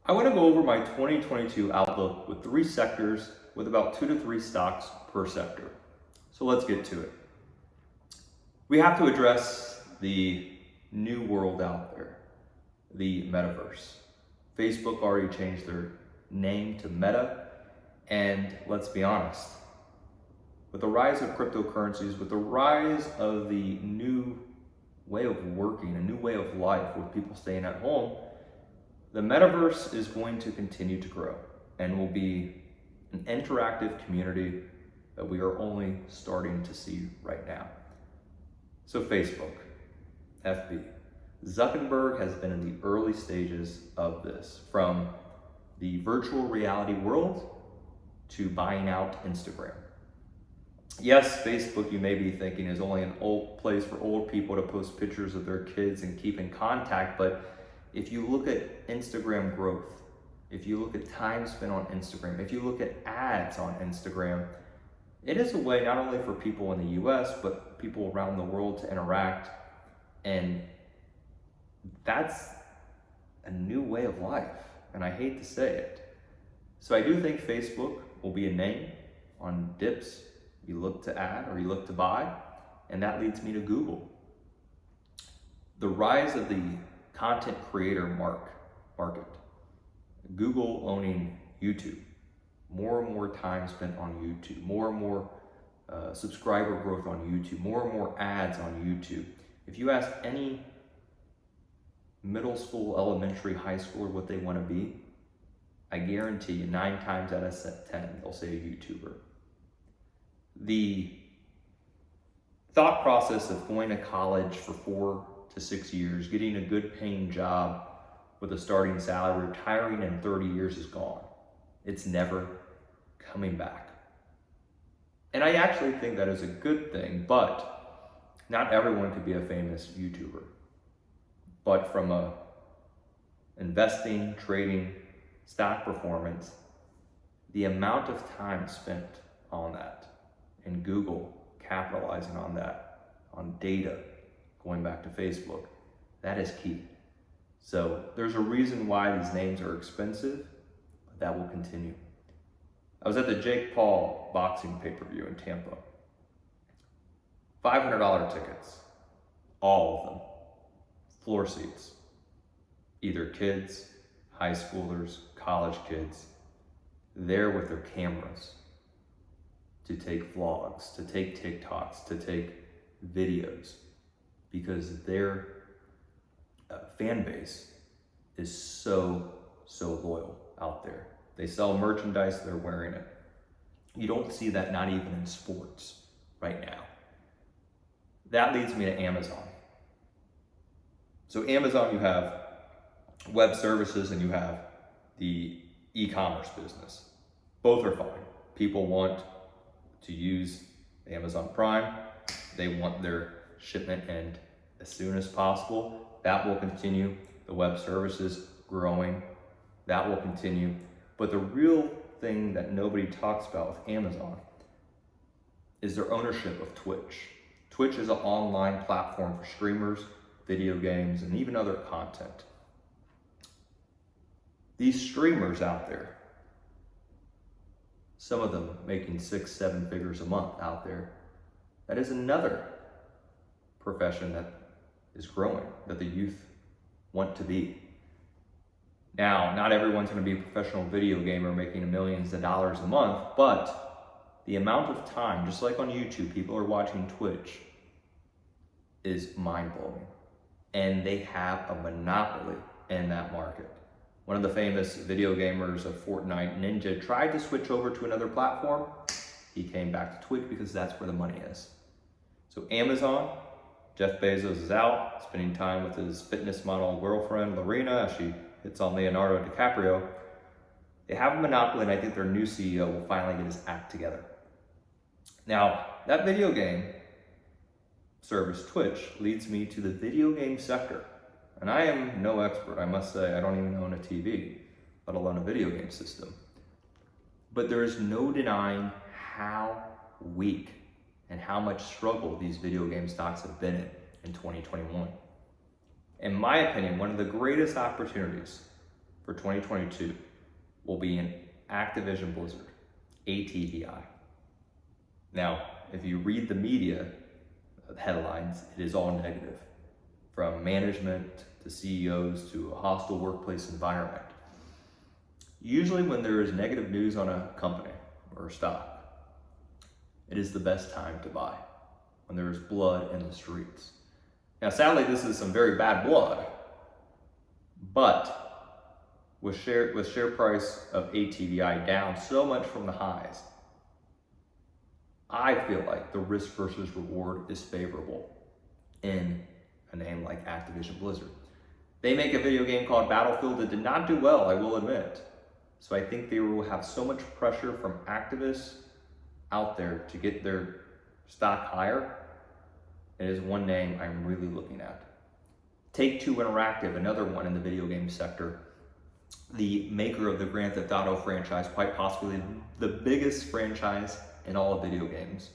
I want to go over my 2022 outlook with 3 sectors with about 2 to 3 stocks per sector. So let's get to it. We have to address the new world out there, the metaverse. Facebook already changed their name to Meta, and let's be honest, with the rise of cryptocurrencies, with the rise of the new way of working, a new way of life with people staying at home, the metaverse is going to continue to grow and will be an interactive community that we are only starting to see right now. So Facebook, FB, Zuckerberg has been in the early stages of this, from the virtual reality world to buying out Instagram. Yes, Facebook, you may be thinking, is only an old place for old people to post pictures of their kids and keep in contact, but if you look at Instagram growth, if you look at time spent on Instagram, if you look at ads on Instagram, it is a way not only for people in the US, but people around the world to interact, and that's a new way of life, and I hate to say it. So I do think Facebook will be a name on dips you look to add or you look to buy, and that leads me to Google. The rise of the content creator market, Google owning YouTube, more and more time spent on YouTube, more and more subscriber growth on YouTube, more and more ads on YouTube. If you ask any middle school, elementary, high schooler what they want to be, I guarantee you 9 times out of 10, they'll say a YouTuber. The thought process of going to college for 4 to 6 years, getting a good paying job with a starting salary, retiring in 30 years is gone. It's never coming back. And I actually think that is a good thing, but not everyone could be a famous YouTuber. But from a investing, trading, stock performance, the amount of time spent on that, and Google capitalizing on that, on data, going back to Facebook, that is key. So there's a reason why these names are expensive, but that will continue. I was at the Jake Paul boxing pay-per-view in Tampa. $500 tickets, all of them, floor seats, either kids, high schoolers, college kids, there with their cameras to take vlogs, to take TikToks, to take videos, because their fan base is so loyal out there. They sell merchandise, they're wearing it. You don't see that not even in sports right now. That leads me to Amazon. So Amazon, you have web services and you have the e-commerce business. Both are fine. People want to use Amazon Prime. They want their shipment end as soon as possible. That will continue. The web services growing, that will continue. But the real thing that nobody talks about with Amazon is their ownership of Twitch. Twitch is an online platform for streamers, video games, and even other content. These streamers out there, some of them making 6-7 figures a month out there, that is another profession that is growing, that the youth want to be. Now, not everyone's going to be a professional video gamer making millions of dollars a month, but the amount of time, just like on YouTube, people are watching Twitch, is mind-blowing. And they have a monopoly in that market. One of the famous video gamers of Fortnite, Ninja, tried to switch over to another platform. He came back to Twitch because that's where the money is. So Amazon, Jeff Bezos is out, spending time with his fitness model girlfriend, Lorena, as she hits on Leonardo DiCaprio. They have a monopoly, and I think their new CEO will finally get his act together. Now, that video game service, Twitch, leads me to the video game sector. And I am no expert, I must say. I don't even own a TV, let alone a video game system. But there is no denying how weak and how much struggle these video game stocks have been in 2021. In my opinion, one of the greatest opportunities for 2022 will be in Activision Blizzard, ATVI. Now, if you read the media headlines, it is all negative, from management to CEOs to a hostile workplace environment. Usually when there is negative news on a company or a stock, it is the best time to buy, when there is blood in the streets. Now, sadly, this is some very bad blood, but with share price of ATVI down so much from the highs, I feel like the risk versus reward is favorable in a name like Activision Blizzard. They make a video game called Battlefield that did not do well, I will admit. So I think they will have so much pressure from activists out there to get their stock higher. It is one name I'm really looking at. Take-Two Interactive, another one in the video game sector. The maker of the Grand Theft Auto franchise, quite possibly the biggest franchise in all of video games.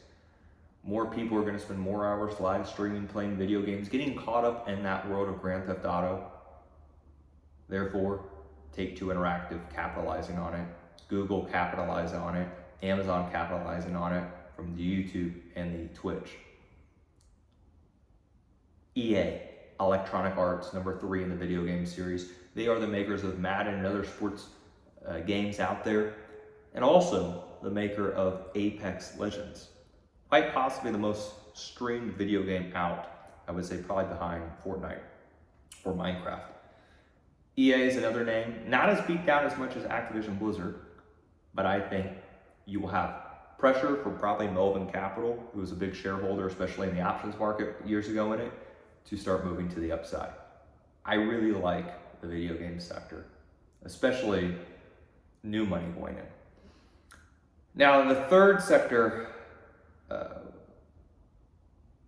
More people are going to spend more hours live streaming, playing video games, getting caught up in that world of Grand Theft Auto. Therefore, Take-Two Interactive capitalizing on it, Google capitalizing on it, Amazon capitalizing on it from the YouTube and the Twitch. EA, Electronic Arts, number 3 in the video game series. They are the makers of Madden and other sports games out there, and also the maker of Apex Legends. Quite possibly the most streamed video game out, I would say probably behind Fortnite or Minecraft. EA is another name, not as beat down as much as Activision Blizzard, but I think you will have pressure from probably Melvin Capital, who was a big shareholder, especially in the options market years ago in it, to start moving to the upside. I really like the video game sector, especially new money going in. Now, the third sector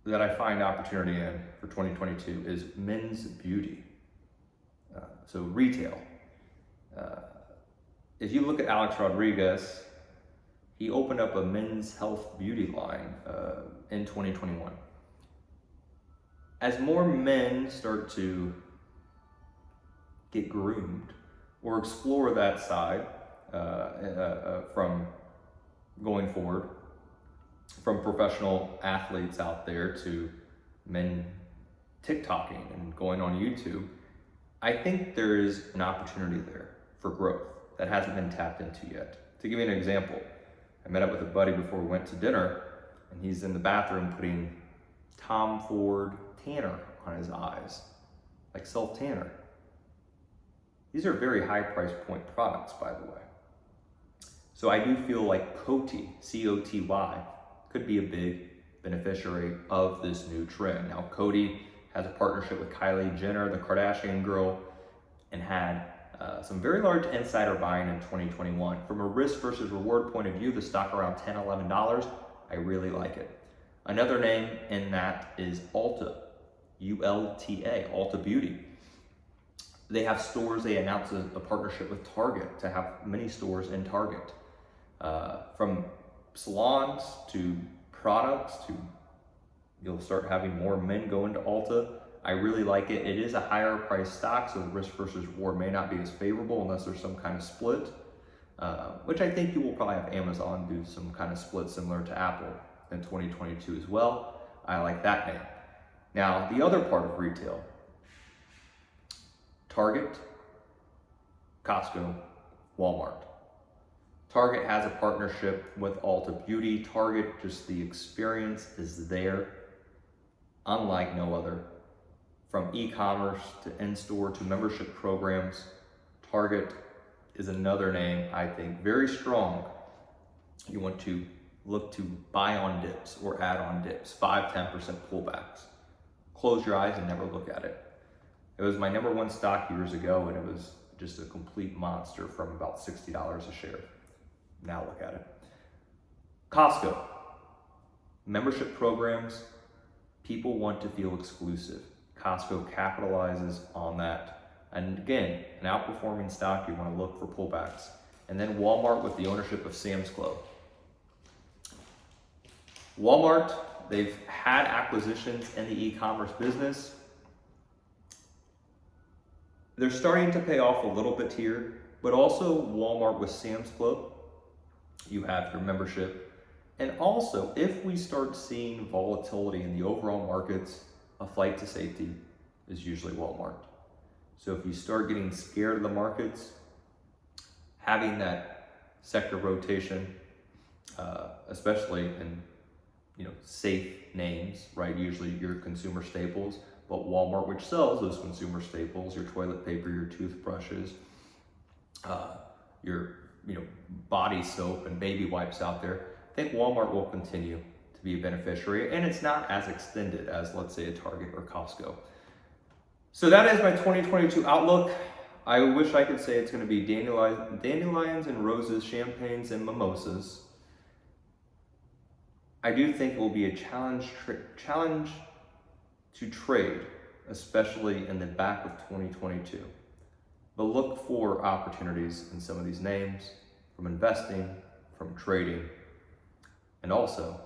that I find opportunity in for 2022 is men's beauty. So retail. If you look at Alex Rodriguez, he opened up a men's health beauty line in 2021. As more men start to get groomed or explore that side from going forward, from professional athletes out there to men TikToking and going on YouTube, I think there is an opportunity there for growth that hasn't been tapped into yet. To give you an example, I met up with a buddy before we went to dinner, and he's in the bathroom putting Tom Ford tanner on his eyes, like self-tanner. These are very high price point products, by the way. So I do feel like Coty, C-O-T-Y, could be a big beneficiary of this new trend. Now, Coty has a partnership with Kylie Jenner, the Kardashian girl, and had some very large insider buying in 2021. From a risk versus reward point of view, the stock around $10, $11, I really like it. Another name in that is Ulta, U-L-T-A, Ulta Beauty. They have stores. They announced a partnership with Target to have many stores in Target. From salons to products to, you'll start having more men go into Ulta. I really like it. It is a higher price stock, so the risk versus reward may not be as favorable unless there's some kind of split, which I think you will probably have Amazon do some kind of split similar to Apple in 2022 as well. I like that name. Now, the other part of retail, Target, Costco, Walmart. Target has a partnership with Ulta Beauty. Target, just the experience is there, unlike no other. From e-commerce to in-store to membership programs, Target is another name I think very strong. You want to look to buy on dips or add on dips, 5-10% pullbacks. Close your eyes and never look at it. It was my number one stock years ago, and it was just a complete monster from about $60 a share. Now look at it. Costco, membership programs, people want to feel exclusive. Costco capitalizes on that. And again, an outperforming stock, you want to look for pullbacks. And then Walmart with the ownership of Sam's Club. Walmart, they've had acquisitions in the e-commerce business. They're starting to pay off a little bit here, but also Walmart with Sam's Club. You have your membership. And also, if we start seeing volatility in the overall markets, a flight to safety is usually Walmart. So if you start getting scared of the markets, having that sector rotation, especially in safe names, right? Usually your consumer staples, but Walmart, which sells those consumer staples, your toilet paper, your toothbrushes, your body soap and baby wipes out there. I think Walmart will continue to be a beneficiary, and it's not as extended as, let's say, a Target or Costco. So that is my 2022 outlook. I wish I could say it's going to be dandelions and roses, champagnes and mimosas. I do think it will be a challenge to trade, especially in the back of 2022. But look for opportunities in some of these names, from investing, from trading, and also